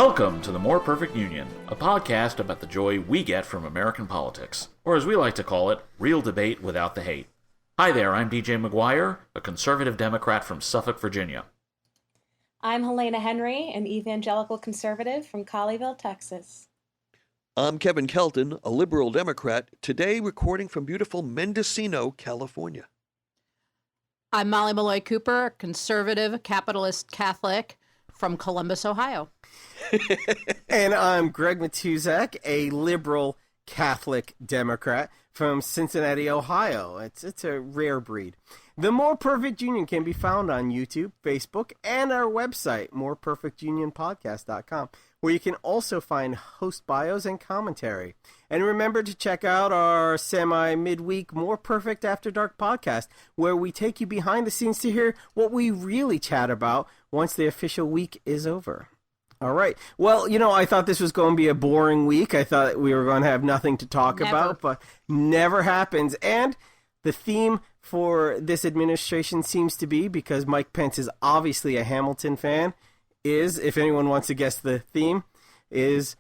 Welcome to the More Perfect Union, a podcast about the joy we get from American politics, or as we like to call it, real debate without the hate. Hi there, I'm DJ McGuire, a conservative Democrat from Suffolk, Virginia. I'm Helena Henry, an evangelical conservative from Colleyville, Texas. I'm Kevin Kelton, a liberal Democrat, today recording from beautiful Mendocino, California. I'm Molly Malloy Cooper, a conservative, capitalist Catholic from Columbus, Ohio. And I'm Greg Matuzak, a liberal Catholic Democrat from Cincinnati, Ohio. It's a rare breed. The More Perfect Union can be found on YouTube, Facebook, and our website, moreperfectunionpodcast.com, where you can also find host bios and commentary. And remember to check out our semi-midweek More Perfect After Dark podcast, where we take you behind the scenes to hear what we really chat about once the official week is over. All right. Well, I thought this was going to be a boring week. I thought we were going to have nothing to talk about, but never happens. And the theme for this administration seems to be, because Mike Pence is obviously a Hamilton fan, is, if anyone wants to guess the theme, is,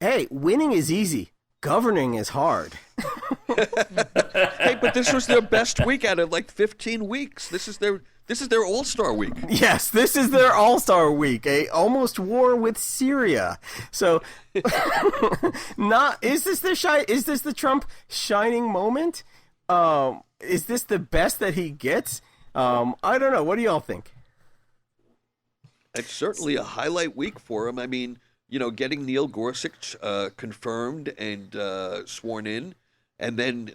hey, winning is easy. Governing is hard. Hey, but this was their best week out of like 15 weeks. This is their all-star week. Yes, this is their all-star week, a almost war with Syria. So, is this the Trump shining moment? Is this the best that he gets? I don't know. What do y'all think? It's certainly a highlight week for him. I mean, getting Neil Gorsuch confirmed and sworn in, and then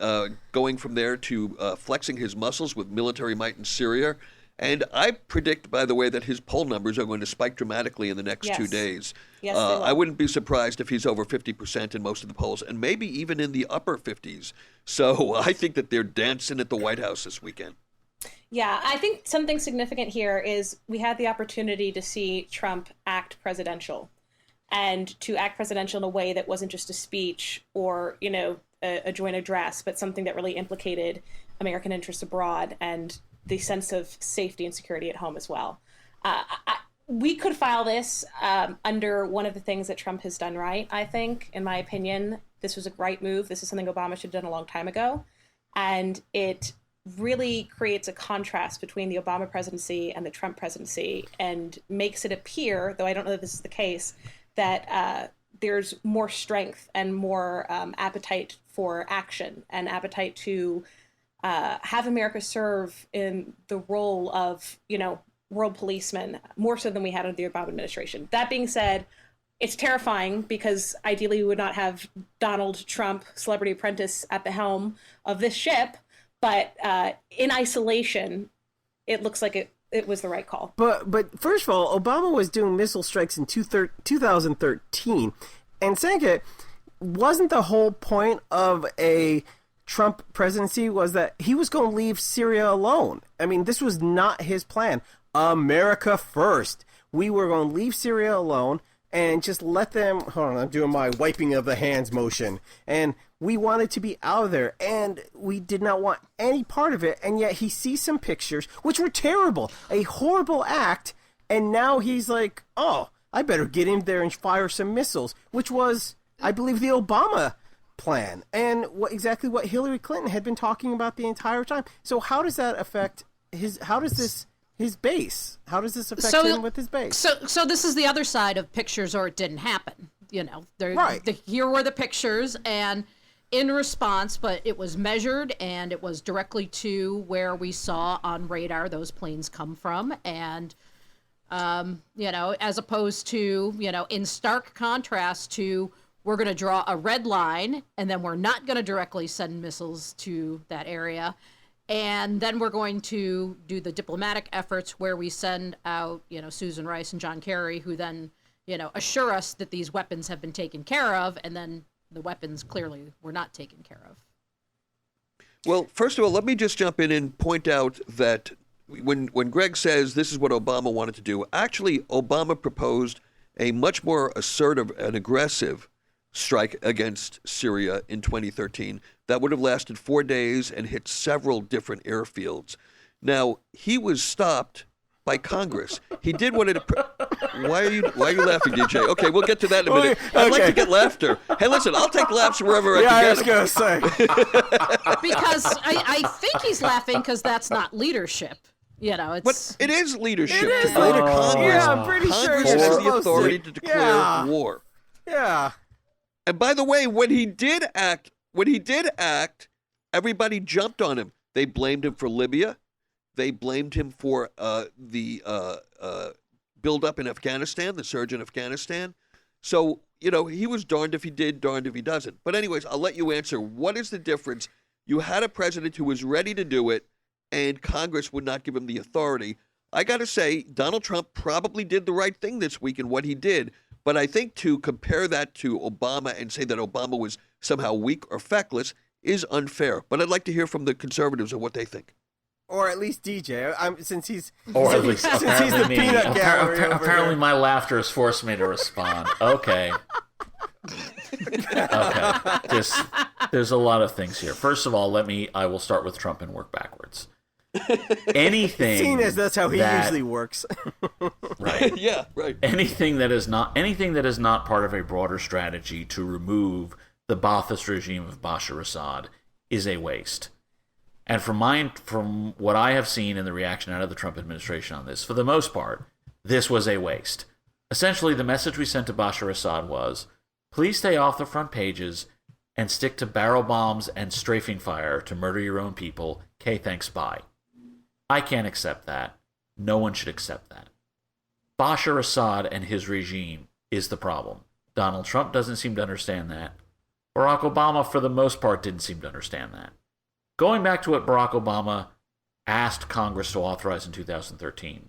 going from there to flexing his muscles with military might in Syria. And I predict, by the way, that his poll numbers are going to spike dramatically in the next 2 days. Yes, they will. I wouldn't be surprised if he's over 50% in most of the polls, and maybe even in the upper 50s. So I think that they're dancing at the White House this weekend. Yeah, I think something significant here is we had the opportunity to see Trump act presidential, and to act presidential in a way that wasn't just a speech or, a joint address, but something that really implicated American interests abroad and the sense of safety and security at home as well. We could file this under one of the things that Trump has done right, I think. In my opinion, this was a right move. This is something Obama should have done a long time ago. And it really creates a contrast between the Obama presidency and the Trump presidency, and makes it appear, though I don't know if this is the case, that there's more strength and more appetite for action and appetite to have America serve in the role of, world policeman, more so than we had under the Obama administration. That being said, it's terrifying because ideally we would not have Donald Trump, celebrity apprentice, at the helm of this ship. But in isolation, it looks like it was the right call. But first of all, Obama was doing missile strikes in 2013. And second, wasn't the whole point of a Trump presidency was that he was going to leave Syria alone? I mean, this was not his plan. America first. We were going to leave Syria alone and just let them, hold on, I'm doing my wiping of the hands motion. And we wanted to be out of there, and we did not want any part of it. And yet he sees some pictures, which were terrible, a horrible act. And now he's like, oh, I better get in there and fire some missiles, which was, I believe, the Obama plan, and exactly what Hillary Clinton had been talking about the entire time. So how does that affect his base? How does this affect him with his base? So this is the other side of pictures or it didn't happen. Right. Here were the pictures, and in response, but it was measured, and it was directly to where we saw on radar those planes come from. And, as opposed to, in stark contrast to, we're going to draw a red line, and then we're not going to directly send missiles to that area. And then we're going to do the diplomatic efforts where we send out, Susan Rice and John Kerry, who then, assure us that these weapons have been taken care of, and then the weapons clearly were not taken care of. Well, first of all, let me just jump in and point out that when Greg says this is what Obama wanted to do, actually Obama proposed a much more assertive and aggressive strike against Syria in 2013 that would have lasted 4 days and hit several different airfields. Now, he was stopped by Congress. He did what it. Why are you laughing, DJ? Okay, we'll get to that in a minute. I'd like to get laughter. Hey, listen, I'll take laughs wherever I Yeah, I can was get going to say. Because I think he's laughing because that's not leadership. You know, it's. But it is leadership. It is to go to leadership. Congress. Yeah, I'm pretty sure Congress you're has the supposed authority to declare Yeah. war. Yeah. And by the way, when he did act, everybody jumped on him. They blamed him for Libya. They blamed him for the buildup in Afghanistan, the surge in Afghanistan. So, he was darned if he did, darned if he doesn't. But anyways, I'll let you answer. What is the difference? You had a president who was ready to do it, and Congress would not give him the authority. I got to say, Donald Trump probably did the right thing this week in what he did. But I think to compare that to Obama and say that Obama was somehow weak or feckless is unfair. But I'd like to hear from the conservatives of what they think. Or at least DJ, since he's Or at least since he's apparently the me. peanut gallery over Apparently here. my laughter has forced me to respond. Okay. Okay. There's a lot of things here. First of all, I will start with Trump and work backwards. Anything Seeing as that's how he usually works. Right. Yeah, right. Anything that is not part of a broader strategy to remove the Ba'athist regime of Bashar Assad is a waste. And from what I have seen in the reaction out of the Trump administration on this, for the most part, this was a waste. Essentially, the message we sent to Bashar Assad was, please stay off the front pages and stick to barrel bombs and strafing fire to murder your own people. Okay, thanks, bye. I can't accept that. No one should accept that. Bashar Assad and his regime is the problem. Donald Trump doesn't seem to understand that. Barack Obama, for the most part, didn't seem to understand that. Going back to what Barack Obama asked Congress to authorize in 2013,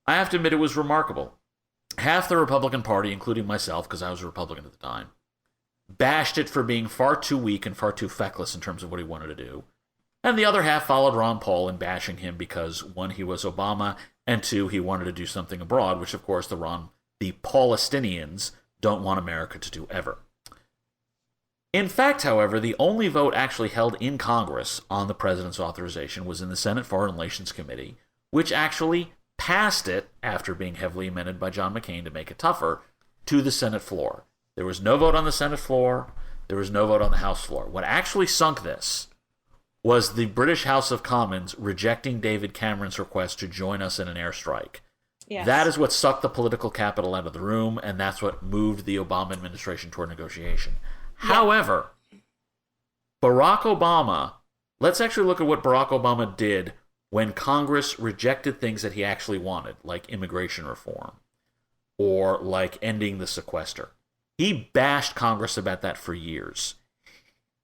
I have to admit it was remarkable. Half the Republican Party, including myself, because I was a Republican at the time, bashed it for being far too weak and far too feckless in terms of what he wanted to do. And the other half followed Ron Paul in bashing him because, one, he was Obama, and two, he wanted to do something abroad, which, of course, the Paulistinians don't want America to do ever. In fact, however, the only vote actually held in Congress on the president's authorization was in the Senate Foreign Relations Committee, which actually passed it, after being heavily amended by John McCain to make it tougher, to the Senate floor. There was no vote on the Senate floor. There was no vote on the House floor. What actually sunk this was the British House of Commons rejecting David Cameron's request to join us in an airstrike. Yes. That is what sucked the political capital out of the room, and that's what moved the Obama administration toward negotiation. Yeah. However, Barack Obama, let's actually look at what Barack Obama did when Congress rejected things that he actually wanted, like immigration reform or like ending the sequester. He bashed Congress about that for years.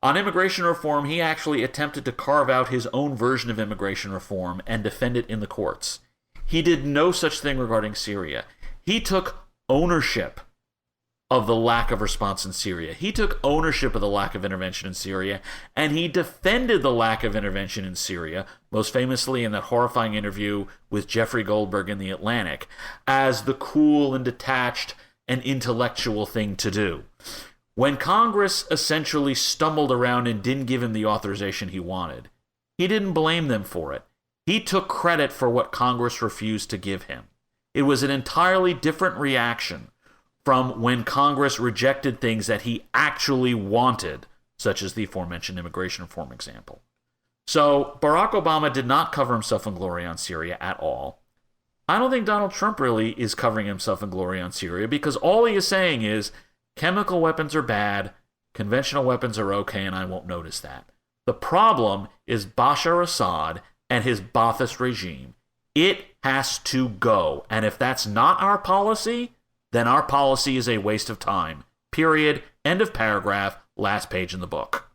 On immigration reform, he actually attempted to carve out his own version of immigration reform and defend it in the courts. He did no such thing regarding Syria. He took ownership of the lack of response in Syria. He took ownership of the lack of intervention in Syria, and he defended the lack of intervention in Syria, most famously in that horrifying interview with Jeffrey Goldberg in The Atlantic, as the cool and detached and intellectual thing to do. When Congress essentially stumbled around and didn't give him the authorization he wanted, he didn't blame them for it. He took credit for what Congress refused to give him. It was an entirely different reaction from when Congress rejected things that he actually wanted, such as the aforementioned immigration reform example. So Barack Obama did not cover himself in glory on Syria at all. I don't think Donald Trump really is covering himself in glory on Syria, because all he is saying is chemical weapons are bad, conventional weapons are okay, and I won't notice that. The problem is Bashar Assad and his Ba'athist regime. It has to go. And if that's not our policy, then our policy is a waste of time. Period. End of paragraph. Last page in the book.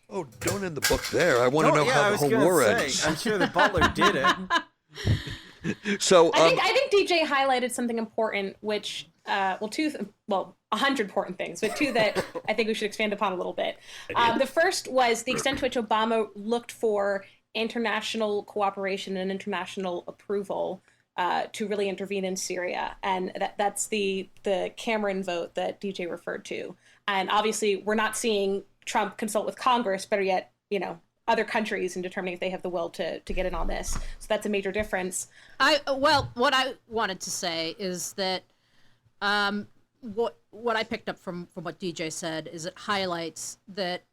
Oh, don't end the book there. I want to know yeah, how the whole war ends. I'm sure the butler did it. So I think DJ highlighted something important, which 100 important things, but two that I think we should expand upon a little bit. The first was the extent to which Obama looked for international cooperation and international approval to really intervene in Syria, and that's the Cameron vote that DJ referred to. And obviously, we're not seeing Trump consult with Congress. Better yet, other countries in determining if they have the will to get in on this. So that's a major difference. What I wanted to say is that what I picked up from what DJ said is it highlights that,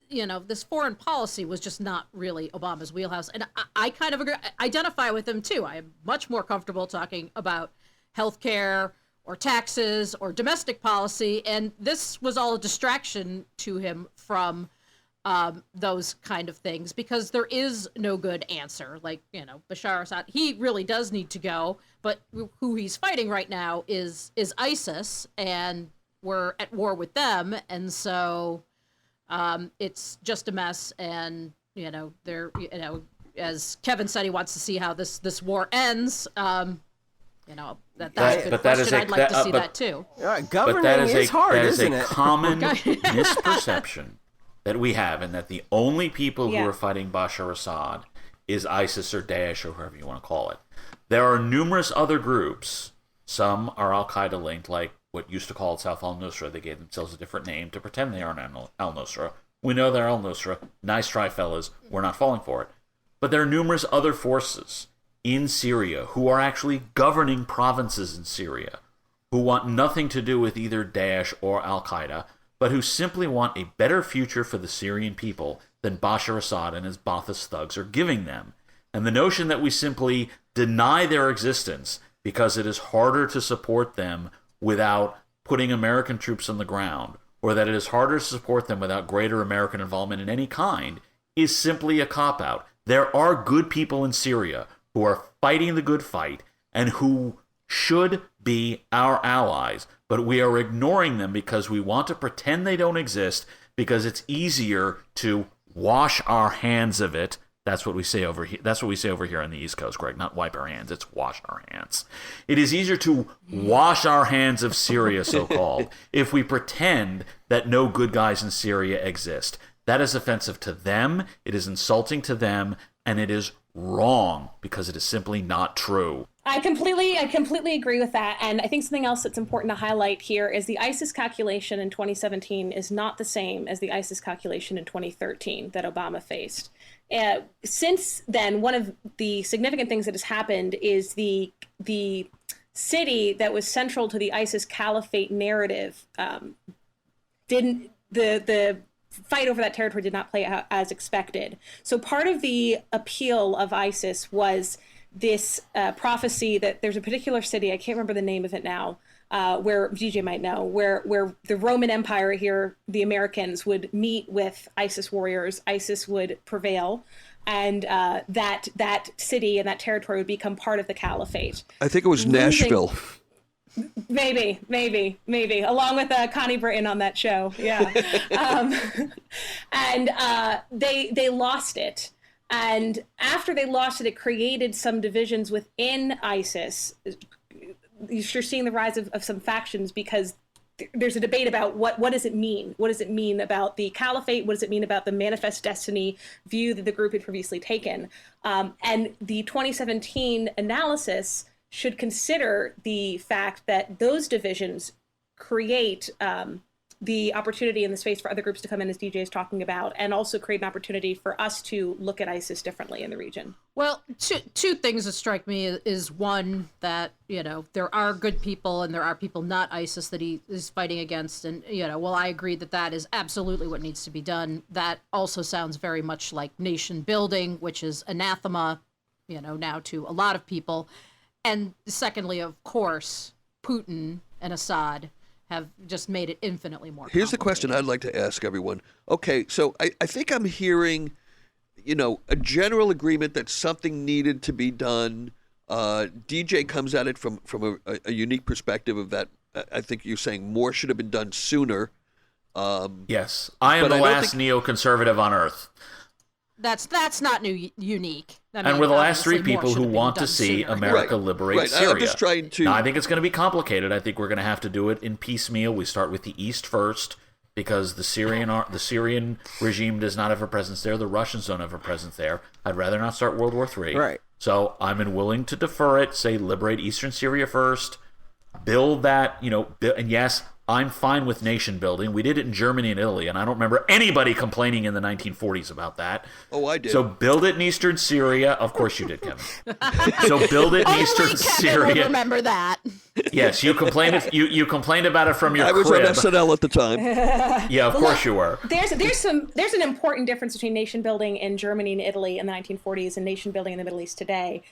this foreign policy was just not really Obama's wheelhouse. And I kind of identify with him too. I am much more comfortable talking about healthcare or taxes or domestic policy. And this was all a distraction to him from those kind of things, because there is no good answer. Like, Bashar Assad, he really does need to go, but who he's fighting right now is ISIS, and we're at war with them. And so it's just a mess. And, they're, as Kevin said, he wants to see how this war ends. That's a good question. I'd like to see that too. Governing is hard, isn't it? That is a common misperception that we have, and that the only people who are fighting Bashar Assad is ISIS or Daesh or whoever you want to call it. There are numerous other groups. Some are Al-Qaeda linked, like what used to call itself Al-Nusra. They gave themselves a different name to pretend they aren't Al-Nusra. We know they're Al-Nusra. Nice try, fellas. We're not falling for it. But there are numerous other forces in Syria who are actually governing provinces in Syria, who want nothing to do with either Daesh or Al-Qaeda, but who simply want a better future for the Syrian people than Bashar Assad and his Ba'athist thugs are giving them. And the notion that we simply deny their existence because it is harder to support them without putting American troops on the ground, or that it is harder to support them without greater American involvement in any kind, is simply a cop-out. There are good people in Syria who are fighting the good fight and who should be our allies, but we are ignoring them because we want to pretend they don't exist, because it's easier to wash our hands of it. That's what we say over here. That's what we say over here on the East Coast, Greg. Not wipe our hands. It's wash our hands. It is easier to wash our hands of Syria, so-called, if we pretend that no good guys in Syria exist. That is offensive to them. It is insulting to them, and it is wrong because it is simply not true. I completely agree with that. And I think something else that's important to highlight here is the ISIS calculation in 2017 is not the same as the ISIS calculation in 2013 that Obama faced. Since then, one of the significant things that has happened is the city that was central to the ISIS caliphate narrative the fight over that territory did not play out as expected. So part of the appeal of ISIS was this prophecy that there's a particular city, I can't remember the name of it now, where DJ might know, where the Roman Empire here, the Americans would meet with ISIS warriors, ISIS would prevail, and that city and that territory would become part of the caliphate. I think it was Nashville. Maybe, along with Connie Britton on that show, yeah. And they lost it. And after they lost it, it created some divisions within ISIS. You're seeing the rise of some factions because there's a debate about what does it mean? What does it mean about the caliphate? What does it mean about the manifest destiny view that the group had previously taken? And the 2017 analysis should consider the fact that those divisions create the opportunity and the space for other groups to come in, as DJ is talking about, and also create an opportunity for us to look at ISIS differently in the region. Well, two things that strike me is one, that, there are good people and there are people not ISIS that he is fighting against. And, while I agree that is absolutely what needs to be done, that also sounds very much like nation building, which is anathema, now to a lot of people. And secondly, of course, Putin and Assad have just made it infinitely more complicated. Here's the question I'd like to ask everyone. Okay, so I think I'm hearing, a general agreement that something needed to be done. DJ comes at it from a unique perspective of that. I think you're saying more should have been done sooner. Yes, I am the last neoconservative on earth. That's not unique. I mean, and we're the last three people who want to see America liberate Syria. I'm just trying to... Now, I think it's going to be complicated. I think we're going to have to do it in piecemeal. We start with the East first, because the Syrian regime does not have a presence there. The Russians don't have a presence there. I'd rather not start World War III. Right. So I'm willing to defer it, say liberate Eastern Syria first, build that, and yes, I'm fine with nation building. We did it in Germany and Italy, and I don't remember anybody complaining in the 1940s about that. Oh, I did. So build it in eastern Syria. Of course you did, Kevin. So build it in eastern Kevin Syria. would remember that. Yes, you complained. You complained about it from your I was crib. on SNL at the time. Yeah, of course you were. There's an important difference between nation building in Germany and Italy in the 1940s and nation building in the Middle East today.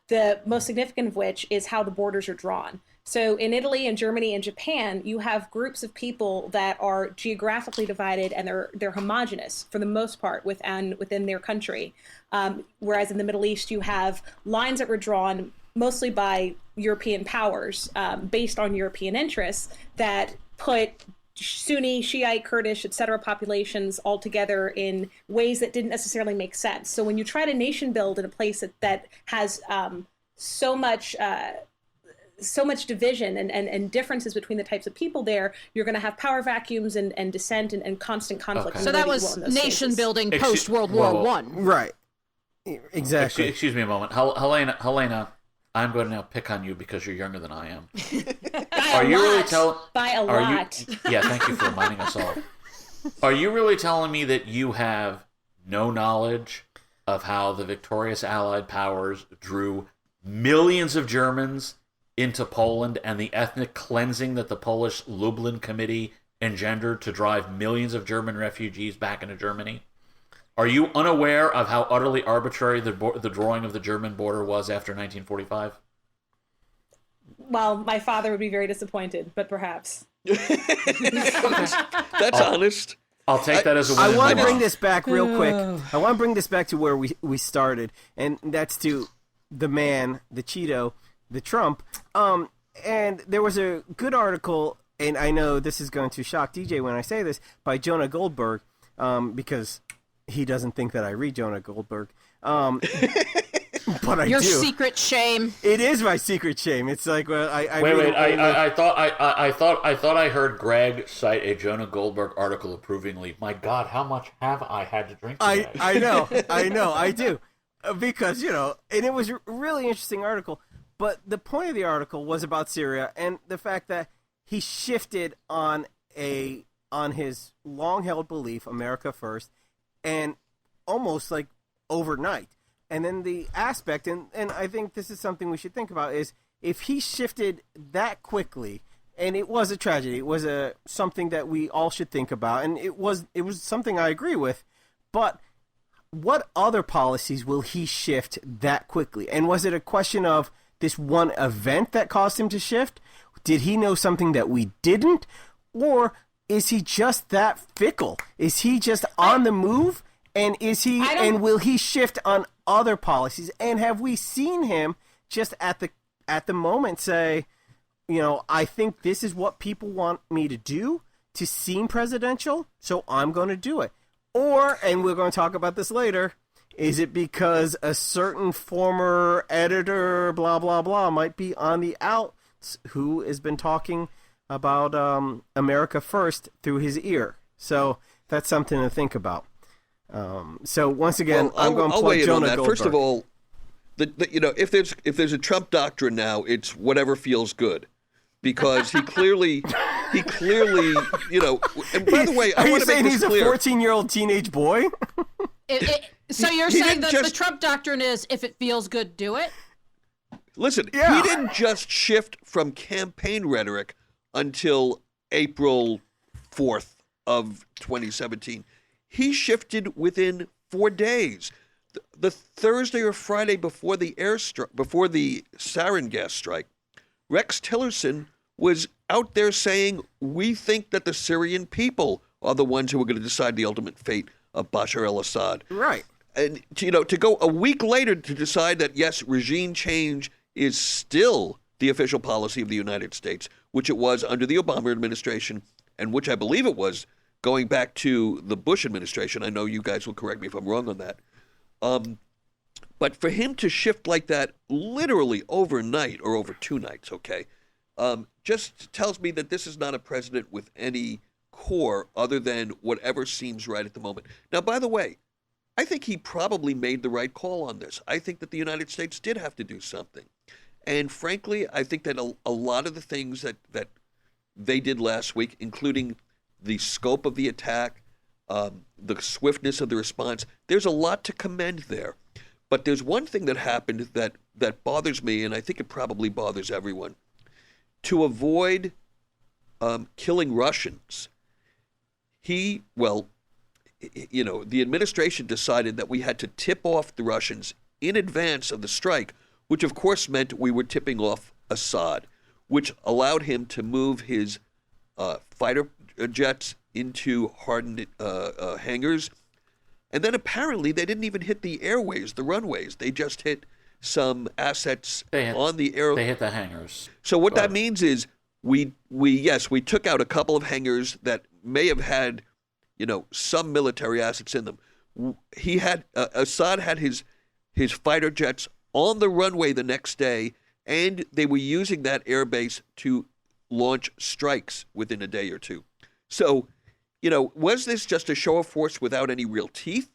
The most significant of which is how the borders are drawn. So in Italy and Germany and Japan, you have groups of people that are geographically divided and they're homogenous for the most part within their country. Whereas in the Middle East, you have lines that were drawn mostly by European powers based on European interests that put Sunni, Shiite, Kurdish, etc. populations all together in ways that didn't necessarily make sense. So when you try to nation build in a place that has so much division and differences between the types of people there, you're going to have power vacuums and dissent and constant conflict. Okay. So that was nation building post World War One. Right. Exactly. Excuse me a moment. Helena, I'm going to now pick on you because you're younger than I am. Are you really by a lot? Yeah, thank you for reminding us all. Are you really telling me that you have no knowledge of how the victorious Allied powers drew millions of Germans into Poland and the ethnic cleansing that the Polish Lublin Committee engendered to drive millions of German refugees back into Germany? Are you unaware of how utterly arbitrary the drawing of the German border was after 1945? Well, my father would be very disappointed, but perhaps. That's honest. I'll take that as a win. I want to bring this back real quick. I want to bring this back to where we started, and that's to the man, the Cheeto, the Trump. And there was a good article, and I know this is going to shock DJ when I say this, by Jonah Goldberg, because he doesn't think that I read Jonah Goldberg. But I Your do. secret shame. It is my secret shame. It's like, well, Wait! I thought I heard Greg cite a Jonah Goldberg article approvingly. My God, how much have I had to drink today? I know, I do, because and it was a really interesting article. But the point of the article was about Syria and the fact that he shifted on his long-held belief, America first, and almost like overnight. And then the aspect, and I think this is something we should think about, is if he shifted that quickly, and it was a tragedy, it was something that we all should think about, and it was something I agree with, but what other policies will he shift that quickly? And was it a question of this one event that caused him to shift? Did he know something that we didn't? Or is he just that fickle? Is he just on the move? And will he shift on other policies? And have we seen him just at the moment say, I think this is what people want me to do to seem presidential, so I'm going to do it. Or, and we're going to talk about this later, is it because a certain former editor, blah, blah, blah, might be on the outs who has been talking about America first through his ear? So that's something to think about. So once again, I'm going to plug Jonah Goldberg. First of all, if there's a Trump doctrine now, it's whatever feels good, because he clearly, And by the way, I want to make this clear. Are you saying he's a 14-year-old teenage boy? So you're saying that the Trump doctrine is, if it feels good, do it? Listen, He didn't just shift from campaign rhetoric until April 4th of 2017. He shifted within 4 days. The Thursday or Friday before the sarin gas strike, Rex Tillerson was out there saying, we think that the Syrian people are the ones who are going to decide the ultimate fate of Bashar al-Assad. Right. And, to go a week later to decide that, yes, regime change is still the official policy of the United States, which it was under the Obama administration, and which I believe it was going back to the Bush administration. I know you guys will correct me if I'm wrong on that. But for him to shift like that literally overnight or over 2 nights, just tells me that this is not a president with any core other than whatever seems right at the moment. Now, by the way, I think he probably made the right call on this. I think that the United States did have to do something. And frankly, I think that a lot of the things that they did last week, including the scope of the attack, the swiftness of the response. There's a lot to commend there. But there's one thing that happened that bothers me, and I think it probably bothers everyone. To avoid killing Russians, the administration decided that we had to tip off the Russians in advance of the strike, which of course meant we were tipping off Assad, which allowed him to move his fighter jets into hardened hangars. And then apparently they didn't even hit the airways, the runways. They just hit some assets on the air. They hit the hangars. So what that means is we took out a couple of hangars that may have had, some military assets in them. Assad had his fighter jets on the runway the next day, and they were using that airbase to launch strikes within a day or two. So, was this just a show of force without any real teeth?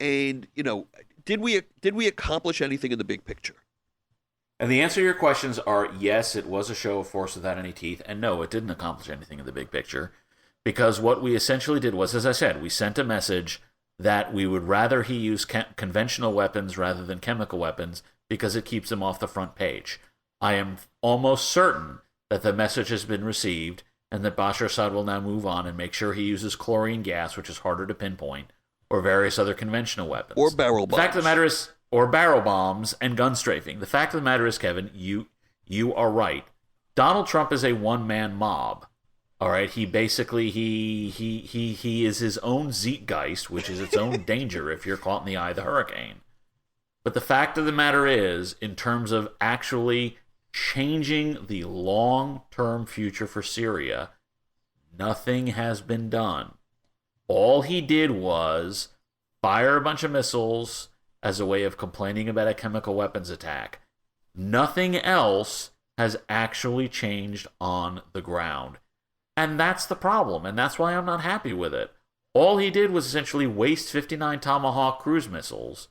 And, did we accomplish anything in the big picture? And the answer to your questions are yes, it was a show of force without any teeth, and no, it didn't accomplish anything in the big picture, because what we essentially did was, as I said, we sent a message that we would rather he use conventional weapons rather than chemical weapons because it keeps them off the front page. I am almost certain that the message has been received and that Bashar Assad will now move on and make sure he uses chlorine gas, which is harder to pinpoint, or various other conventional weapons. Or barrel bombs. The fact of the matter is, or barrel bombs and gun strafing. The fact of the matter is, Kevin, you are right. Donald Trump is a one-man mob. All right, he basically he is his own Zeitgeist, which is its own danger if you're caught in the eye of the hurricane. But the fact of the matter is, in terms of actually changing the long-term future for Syria, nothing has been done. All he did was fire a bunch of missiles as a way of complaining about a chemical weapons attack. Nothing else has actually changed on the ground. And that's the problem, and that's why I'm not happy with it. All he did was essentially waste 59 Tomahawk cruise missiles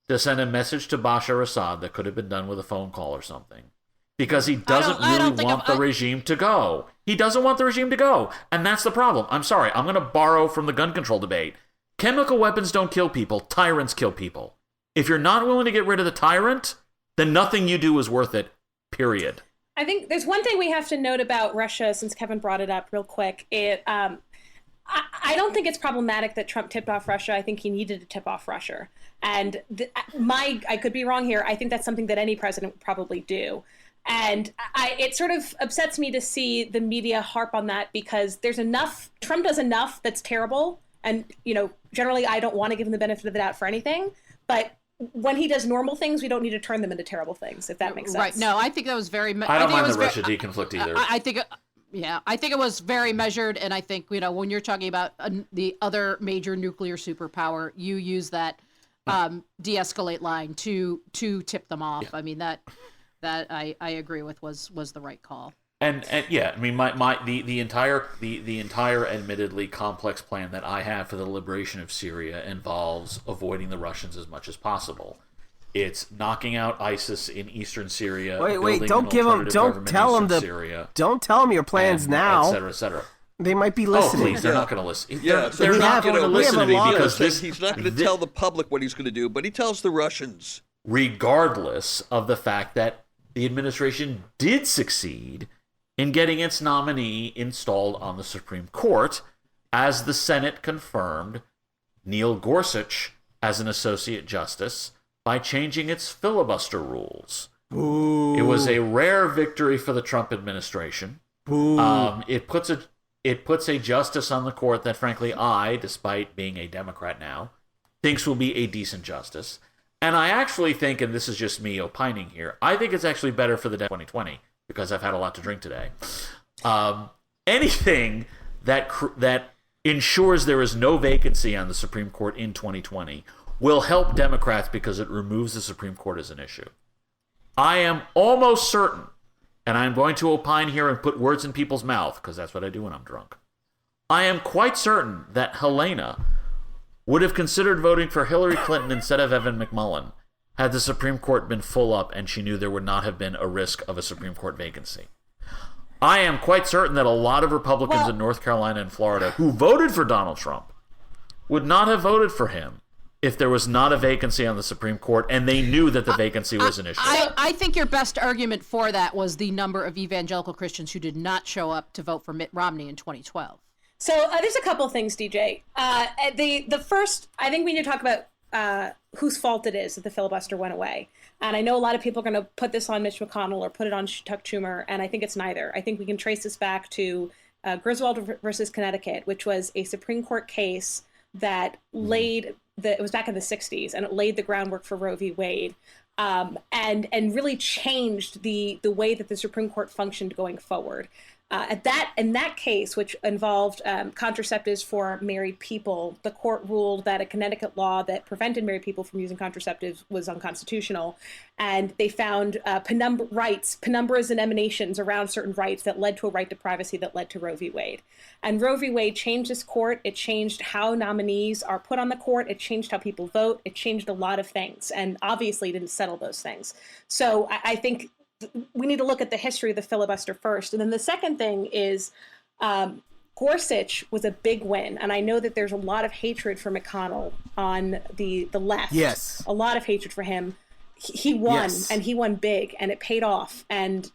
to send a message to Bashar Assad that could have been done with a phone call or something. Because he doesn't really want the regime to go. He doesn't want the regime to go, and that's the problem. I'm sorry, I'm going to borrow from the gun control debate. Chemical weapons don't kill people, tyrants kill people. If you're not willing to get rid of the tyrant, then nothing you do is worth it, period. I think there's one thing we have to note about Russia, since Kevin brought it up real quick. I don't think it's problematic that Trump tipped off Russia. I think he needed to tip off Russia. And I could be wrong here. I think that's something that any president would probably do. And it sort of upsets me to see the media harp on that, because Trump does enough that's terrible. And, generally I don't want to give him the benefit of the doubt for anything. But when he does normal things, we don't need to turn them into terrible things, if that makes sense. Right. No, I think that was very... I don't mind the Russia deconflict either. I think it was very measured, and I think, when you're talking about the other major nuclear superpower, you use that de-escalate line to tip them off. Yeah. I mean, that I agree with was the right call. And yeah, I mean, the entire admittedly complex plan that I have for the liberation of Syria involves avoiding the Russians as much as possible. It's knocking out ISIS in eastern Syria. Wait! Don't tell them your plans now. Et cetera. They might be listening. Oh, please, they're not going to listen. Yeah, they're not going to listen to me because he's not going to tell the public what he's going to do, but he tells the Russians. Regardless of the fact that the administration did succeed in getting its nominee installed on the Supreme Court, as the Senate confirmed Neil Gorsuch as an Associate Justice by changing its filibuster rules. Ooh. It was a rare victory for the Trump administration. It puts a justice on the court that, frankly, I, despite being a Democrat now, thinks will be a decent justice. And I actually think, and this is just me opining here, I think it's actually better for the 2020, because I've had a lot to drink today. Anything that ensures there is no vacancy on the Supreme Court in 2020 will help Democrats because it removes the Supreme Court as an issue. I am almost certain, and I'm going to opine here and put words in people's mouth, because that's what I do when I'm drunk. I am quite certain that Helena would have considered voting for Hillary Clinton instead of Evan McMullin had the Supreme Court been full up and she knew there would not have been a risk of a Supreme Court vacancy. I am quite certain that a lot of Republicans in North Carolina and Florida who voted for Donald Trump would not have voted for him if there was not a vacancy on the Supreme Court and they knew that the vacancy was an issue. I think your best argument for that was the number of evangelical Christians who did not show up to vote for Mitt Romney in 2012. So there's a couple of things, DJ. The first, I think we need to talk about whose fault it is that the filibuster went away. And I know a lot of people are going to put this on Mitch McConnell or put it on Chuck Schumer, and I think it's neither. I think we can trace this back to Griswold versus Connecticut, which was a Supreme Court case that it was back in the 60s, and it laid the groundwork for Roe v. Wade, and really changed the way that the Supreme Court functioned going forward. In that case, which involved contraceptives for married people, the court ruled that a Connecticut law that prevented married people from using contraceptives was unconstitutional. And they found penumbras and emanations around certain rights that led to a right to privacy that led to Roe v. Wade. And Roe v. Wade changed this court. It changed how nominees are put on the court. It changed how people vote. It changed a lot of things, and obviously didn't settle those things. So I think we need to look at the history of the filibuster first. And then the second thing is Gorsuch was a big win. And I know that there's a lot of hatred for McConnell on the left. Yes. A lot of hatred for him. He won, yes. And he won big, and it paid off. And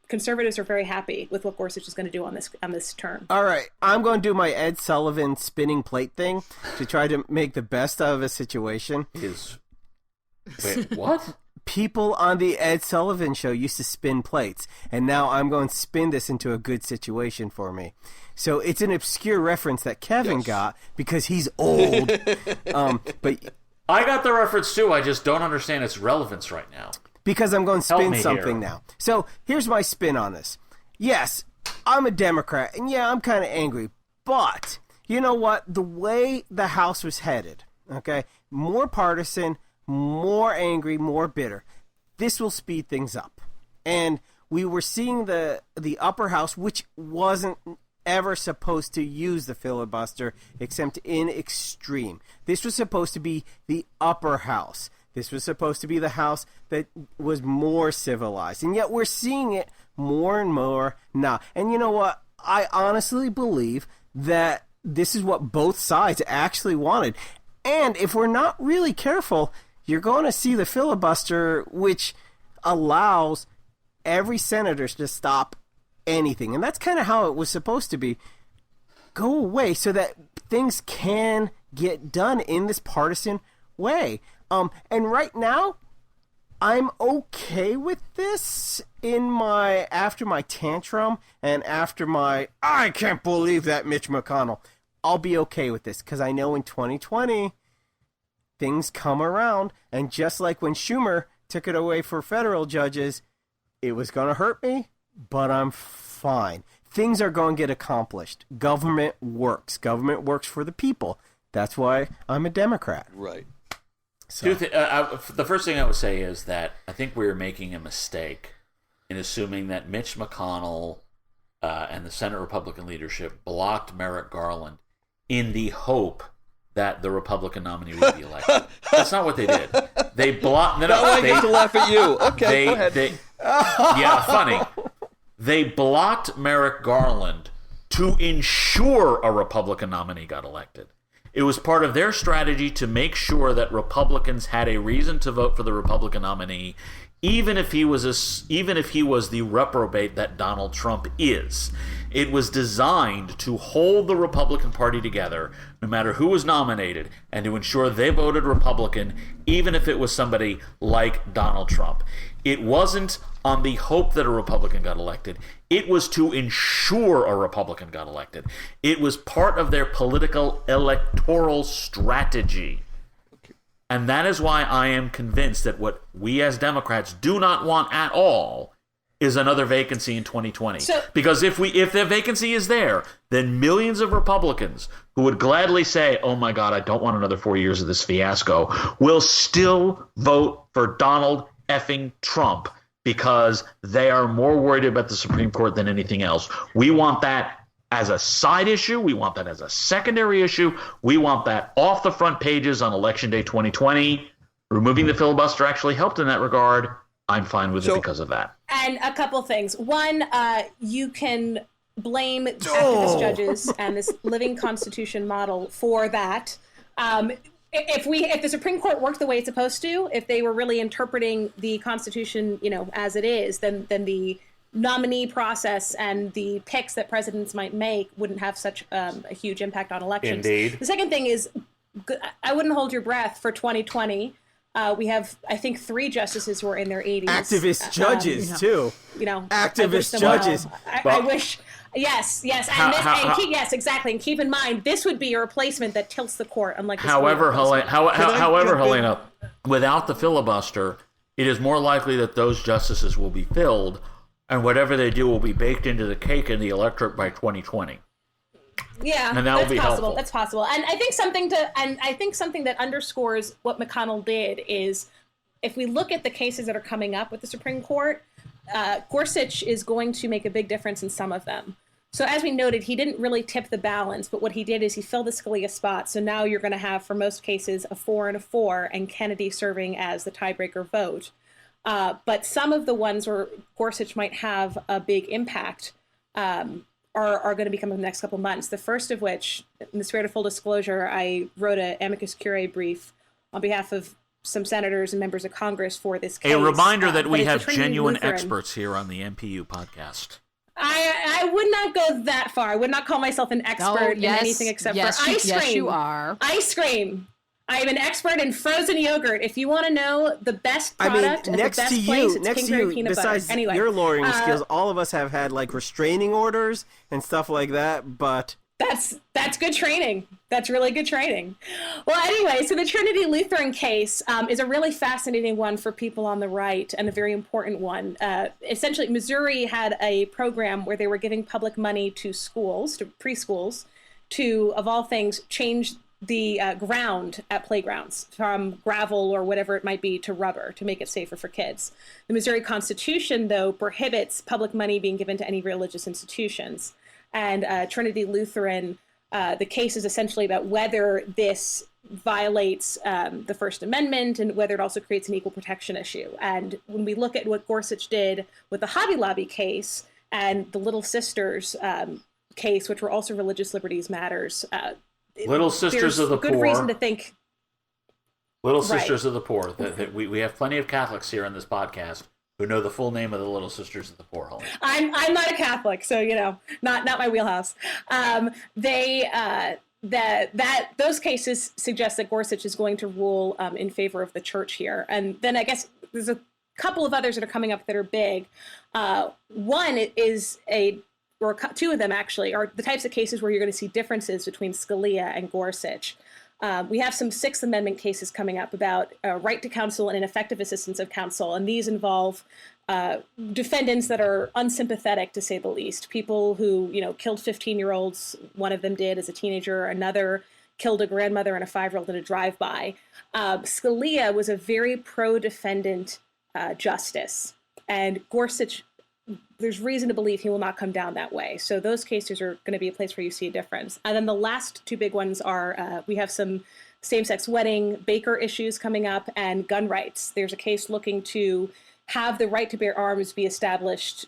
conservatives are very happy with what Gorsuch is going to do on this term. All right, I'm going to do my Ed Sullivan spinning plate thing to try to make the best out of a situation. Wait, what? People on the Ed Sullivan show used to spin plates, and now I'm going to spin this into a good situation for me. So it's an obscure reference that Kevin got because he's old. But I got the reference too. I just don't understand its relevance right now. Because I'm going to spin something here. now. So here's my spin on this. Yes, I'm a Democrat, and yeah, I'm kind of angry. But you know what? The way the House was headed, okay, more partisan, more angry, more bitter. This will speed things up. And we were seeing the upper house, which wasn't ever supposed to use the filibuster except in extreme. This was supposed to be the upper house. This was supposed to be the house that was more civilized. And yet we're seeing it more and more now. And you know what? I honestly believe that this is what both sides actually wanted. And if we're not really careful, you're going to see the filibuster, which allows every senator to stop anything. And that's kind of how it was supposed to be. Go away so that things can get done in this partisan way. And right now, I'm okay with this after my tantrum and after my, I can't believe that Mitch McConnell. I'll be okay with this because I know in 2020, things come around. And just like when Schumer took it away for federal judges, it was going to hurt me, but I'm fine. Things are going to get accomplished. Government works. Government works for the people. That's why I'm a Democrat. Right. So. The first thing I would say is that I think we're making a mistake in assuming that Mitch McConnell and the Senate Republican leadership blocked Merrick Garland in the hope that the Republican nominee would be elected. That's not what they did. They blocked. I get to laugh at you. Okay, go ahead. Yeah, funny. They blocked Merrick Garland to ensure a Republican nominee got elected. It was part of their strategy to make sure that Republicans had a reason to vote for the Republican nominee, even if he was the reprobate that Donald Trump is. It was designed to hold the Republican Party together, no matter who was nominated, and to ensure they voted Republican, even if it was somebody like Donald Trump. It wasn't on the hope that a Republican got elected. It was to ensure a Republican got elected. It was part of their political electoral strategy. And that is why I am convinced that what we as Democrats do not want at all is another vacancy in 2020. Because if the vacancy is there, then millions of Republicans who would gladly say, oh my God, I don't want another 4 years of this fiasco, will still vote for Donald effing Trump because they are more worried about the Supreme Court than anything else. We want that as a side issue. We want that as a secondary issue. We want that off the front pages on Election Day 2020. Removing the filibuster actually helped in that regard. I'm fine with it because of that. And a couple things. One, you can blame activist judges and this living constitution model for that. If the Supreme Court worked the way it's supposed to, if they were really interpreting the Constitution, as it is, then the nominee process and the picks that presidents might make wouldn't have such a huge impact on elections. Indeed. The second thing is, I wouldn't hold your breath for 2020. We have, I think, 3 justices who are in their 80s. Activist judges, too. Activist judges. I wish... Yes, yes, exactly. And keep in mind, this would be a replacement that tilts the court, unlike this. However, Helena, without the filibuster, it is more likely that those justices will be filled, and whatever they do will be baked into the cake in the electorate by 2020. Yeah, and that will be possible. helpful. That's possible. And I think something that underscores what McConnell did is, if we look at the cases that are coming up with the Supreme Court, Gorsuch is going to make a big difference in some of them. So as we noted, he didn't really tip the balance, but what he did is he filled the Scalia spot. So now you're going to have, for most cases, a 4 and a 4, and Kennedy serving as the tiebreaker vote. But some of the ones where Gorsuch might have a big impact are going to become in the next couple months. The first of which, in the spirit of full disclosure, I wrote an amicus curiae brief on behalf of some senators and members of Congress for this case. A reminder that we have genuine experts here on the MPU podcast. I would not go that far. I would not call myself an expert in anything except for ice cream. Yes, you are. Ice cream. I am an expert in frozen yogurt. If you want to know the best product and the best place, it's Kingsbury peanut butter. Besides your lawyering skills, all of us have had restraining orders and stuff like that, but... That's good training. That's really good training. Well, anyway, so the Trinity Lutheran case is a really fascinating one for people on the right, and a very important one. Essentially, Missouri had a program where they were giving public money to schools, to preschools, to, of all things, change the ground at playgrounds from gravel or whatever it might be to rubber to make it safer for kids. The Missouri Constitution, though, prohibits public money being given to any religious institutions. And Trinity Lutheran, the case is essentially about whether this violates the First Amendment and whether it also creates an equal protection issue. And when we look at what Gorsuch did with the Hobby Lobby case and the Little Sisters case, which were also religious liberties matters, Little Sisters of the Poor. Good reason to think. Little Sisters of the Poor. We have plenty of Catholics here on this podcast who know the full name of the Little Sisters of the Poor. Home. I'm not a Catholic, so not my wheelhouse. Those cases suggest that Gorsuch is going to rule in favor of the church here, and then I guess there's a couple of others that are coming up that are big. One is or 2 of them actually are the types of cases where you're going to see differences between Scalia and Gorsuch. We have some Sixth Amendment cases coming up about right to counsel and ineffective assistance of counsel, and these involve defendants that are unsympathetic, to say the least. People who, killed 15-year-olds, one of them did as a teenager, another killed a grandmother and a 5-year-old in a drive-by. Scalia was a very pro-defendant justice, and Gorsuch, there's reason to believe he will not come down that way. So those cases are going to be a place where you see a difference. And then the last 2 big ones are, we have some same-sex wedding, Baker issues coming up, and gun rights. There's a case looking to have the right to bear arms be established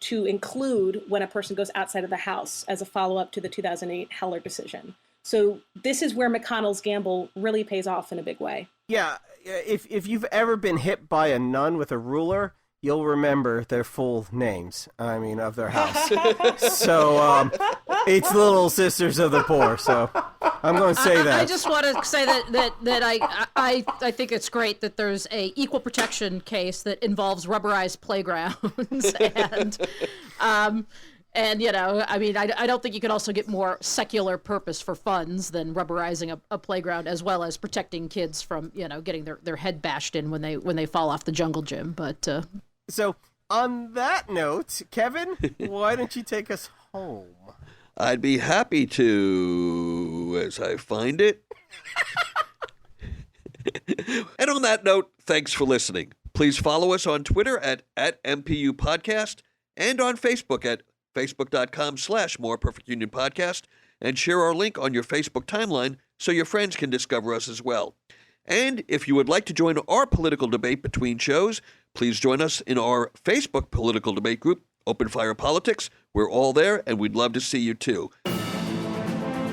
to include when a person goes outside of the house as a follow-up to the 2008 Heller decision. So this is where McConnell's gamble really pays off in a big way. Yeah, if you've ever been hit by a nun with a ruler, you'll remember their full names, of their house. So, it's Little Sisters of the Poor, so I'm going to say that. I just want to say that I think it's great that there's a equal protection case that involves rubberized playgrounds, I don't think you could also get more secular purpose for funds than rubberizing a playground, as well as protecting kids from, getting their head bashed in when they fall off the jungle gym, but... So, on that note, Kevin, why don't you take us home? I'd be happy to, as I find it. And on that note, thanks for listening. Please follow us on Twitter at MPU Podcast and on Facebook at facebook.com/More Perfect Union Podcast, and share our link on your Facebook timeline so your friends can discover us as well. And if you would like to join our political debate between shows, Please join us in our Facebook political debate group, Open Fire Politics. We're all there, and we'd love to see you too.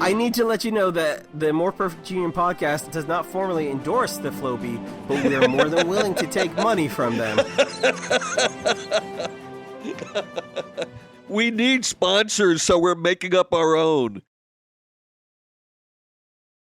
I need to let you know that the More Perfect Union podcast does not formally endorse the Flowbee, but we are more than willing to take money from them. We need sponsors, so we're making up our own.